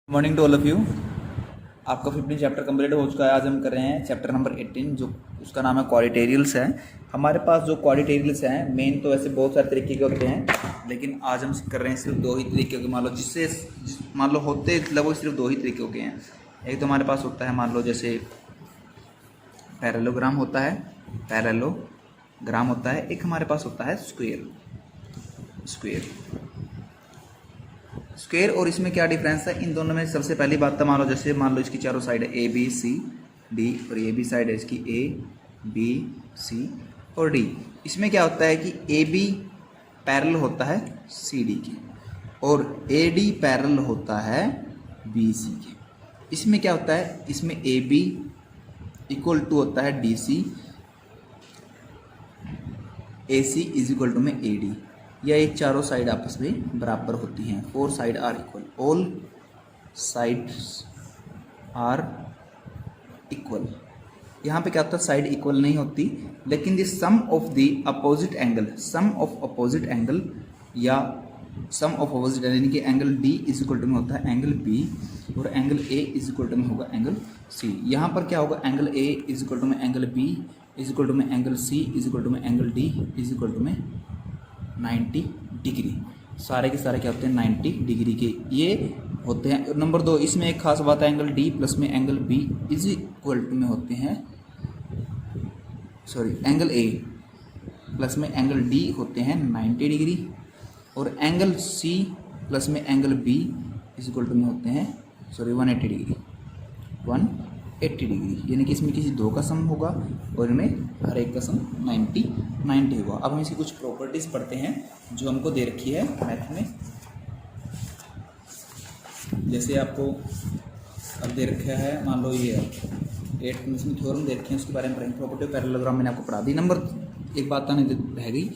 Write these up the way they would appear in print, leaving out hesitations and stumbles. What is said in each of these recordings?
Morning to all of you. आपका 15 chapter complete हो चुका है। आज हम कर रहे हैं चैप्टर नंबर 18 जो उसका नाम है क्वाड्रिटेरियल्स है। हमारे पास जो क्वाड्रिटेरियल्स हैं मेन तो ऐसे बहुत सारे तरीके के होते हैं, लेकिन आज हम कर रहे हैं सिर्फ दो ही तरीके के। मान लो मान लो होते लगभग सिर्फ दो ही तरीके के हैं। एक तो हमारे पास होता है, मान लो जैसे पैरेललोग्राम होता है, पैरेललोग्राम होता है। एक हमारे पास होता है स्क्वायर और इसमें क्या डिफरेंस है इन दोनों में? सबसे पहली बात तो मान लो इसकी चारों साइड है ए बी सी डी, और ये भी साइड है इसकी ए बी सी और डी। इसमें क्या होता है कि ए बी पैरेलल होता है सी डी के और ए डी पैरेलल होता है बी सी के। इसमें क्या होता है, इसमें ए बी इक्वल टू होता है D C, A C is equal to में ए डी। या एक चारों साइड आपस में बराबर होती हैं। Four side are equal, all sides are equal. यहाँ पे क्या होता है, साइड इक्वल नहीं होती, लेकिन the sum of the opposite angle, sum of opposite angle या सम ऑफ अपोजिट यानी कि angle D is equal to में होता है एंगल बी और angle A is equal to में होगा एंगल सी। यहाँ पर क्या होगा, angle A is equal to में angle B is equal to में angle C is equal to में angle D is equal to में 90 डिग्री। सारे के सारे क्या होते हैं 90 डिग्री के ये होते हैं। नंबर 2, इसमें एक खास बात है, एंगल डी प्लस में angle B is equal to में होते हैं, एंगल ए प्लस में एंगल डी होते हैं 90 डिग्री और एंगल सी प्लस में angle B is equal to में होते हैं 180 डिग्री, 180 डिग्री। यानी कि इसमें किसी दो का सम होगा और इनमें हर एक का सम 90 होगा। अब हम इसकी कुछ प्रॉपर्टीज पढ़ते हैं जो हमको दे रखी है मैथ में। जैसे आपको अब दे रखा है, मान लो ये 8 में इसमें थ्योरम दे रखे हैं, उसके बारे में पढ़ेंगे। प्रॉपर्टी ऑफ पैरेललोग्राम मैंने आपको पढ़ा दी। नंबर एक बात आने रह गई,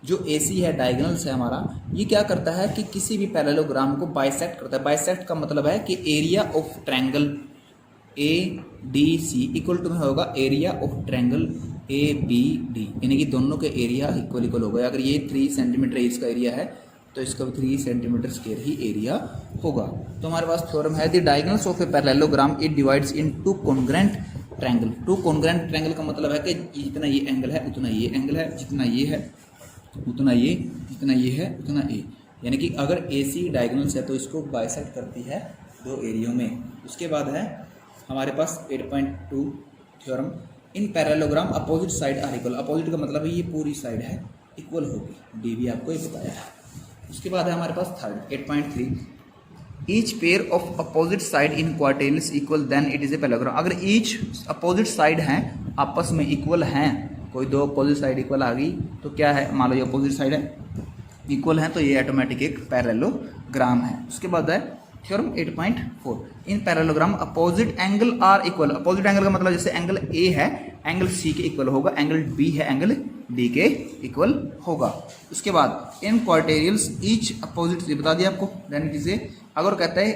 जो AC है डायगोनल्स है हमारा, ये क्या करता है कि किसी भी पैरेललोग्राम को बाइसेक्ट करता है। बाइसेक्ट का मतलब है कि area of triangle A D C equal to में होगा area of triangle A B D, यानी कि दोनों के एरिया इक्वल होगा। अगर ये 3 सेंटीमीटर इसका एरिया है तो इसका भी 3 सेंटीमीटर स्क्वायर ही एरिया होगा। तो हमारे पास थ्योरम है, the diagonals of a parallelogram it divides in two congruent triangle. Two congruent triangle का मतलब है कि जितना ये एंगल है उतना ये एंगल है, जितना ये है उतना ये, जितना ये है उतना ए। यानी कि अगर AC डायगोनल्स है तो इसको बाइसेक्ट करती है दो एरियो में। उसके बाद है हमारे पास 8.2 theorem, in parallelogram opposite side are equal. Opposite का मतलब है ये पूरी साइड है इक्वल होगी, डी भी आपको ये बताया है। उसके बाद है हमारे पास third 8.3, each pair of opposite side in quadrilaterals equal then it is a parallelogram. अगर ईच अपोजिट साइड हैं आपस में इक्वल हैं, कोई दो अपोजिट साइड इक्वल आ गई तो क्या है, मान लो ये अपोजिट साइड है इक्वल है तो ये ऑटोमेटिक एक पैरेललोग्राम है। उसके बाद है theorem 8.4, in parallelogram opposite angle are equal. Opposite angle का मतलब जैसे एंगल ए है एंगल सी के इक्वल होगा, एंगल बी है एंगल डी के इक्वल होगा। उसके बाद इन क्वाड्रिलेटरल्स ईच अपोजिट, ये बता दिया आपको। यानी कि अगर कहता है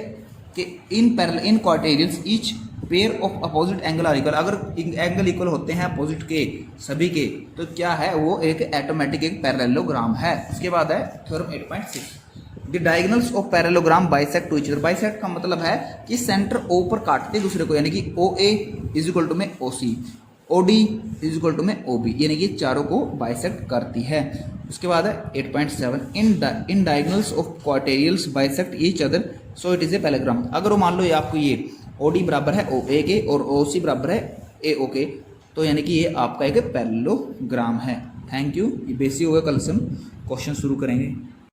कि in quadrilaterals each pair of opposite angle are equal, अगर एंगल इक्वल होते हैं अपोजिट के सभी के तो क्या है, वो एक ऑटोमेटिक एक पैरेललोग्राम है। उसके बाद है theorem 8.6, the diagonals of parallelogram bisect to each other. Bisect का मतलब है कि सेंटर O पर काटते दूसरे को, यानी कि OA इज इक्वल टू में OC, OD is equal to में OB, यानी कि चारों को बाइसेक्ट करती है। उसके बाद है 8.7, in diagonals of quadrilaterals bisect each other so it is a parallelogram. अगर वो मान लो ये आपको ये OD बराबर है OA के और OC बराबर है AO के, तो यानी कि ये आपका एक पैरेललोग्राम है। Thank you. ये बेसिक होगा, कल से हम क्वेश्चन शुरू करेंगे।